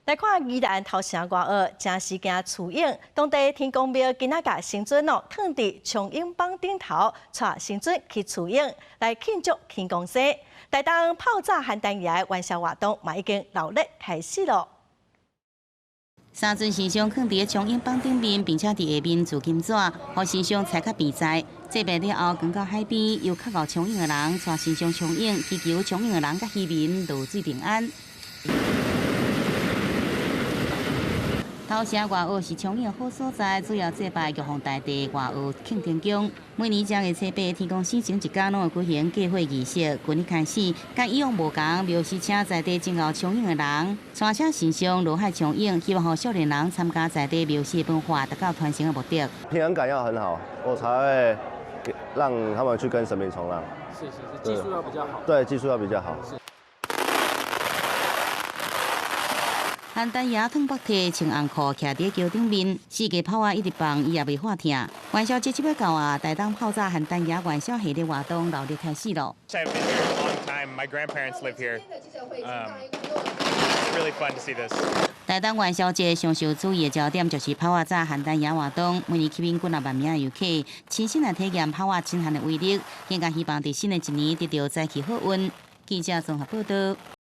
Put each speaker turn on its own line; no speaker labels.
来看宜兰头城外澳正时间雏影，当地天公庙今仔甲新尊放伫松影榜顶头，带新尊去雏影来庆祝天公生。台东泡炸邯郸爷元宵活动嘛已经热烈开始了。
三尊神像放伫松影榜顶面，并且伫下面做金纸，互神像踩较便在。祭拜了后，扛到海边，由较敖冲影的人带神像冲影，祈求冲影的人甲渔民落水平安。头城外澳是冲影的好所在，主要祭拜玉皇大帝外澳庆天宫。每年正月初八天公生前一天，拢会举行祭会仪式。今日开始，甲以往无同，庙是请在地真后冲影的人，带请神像落海冲影，希望互少年人参加在地庙事的文化，达到传承的目的。
平衡感要很好，我才会让他们去跟神明冲浪。
是，技术要比较好。
对，技术要比较好。
邯郸爷烫白体，穿红裤，徛伫桥顶面，四界炮啊一直放，伊也袂怕疼。元宵节即要到啊，台东泡炸邯郸爷元宵系列活动热烈开始咯。
I've been here a long time. My grandparents live here. It's really fun to see this.
台东元宵节上受注意的焦点就是泡仔炸邯郸爷活动，每年吸引几万名游客，亲身来体验泡仔震撼的威力，更加希望伫新的一年得到再起好运。记者综合报道。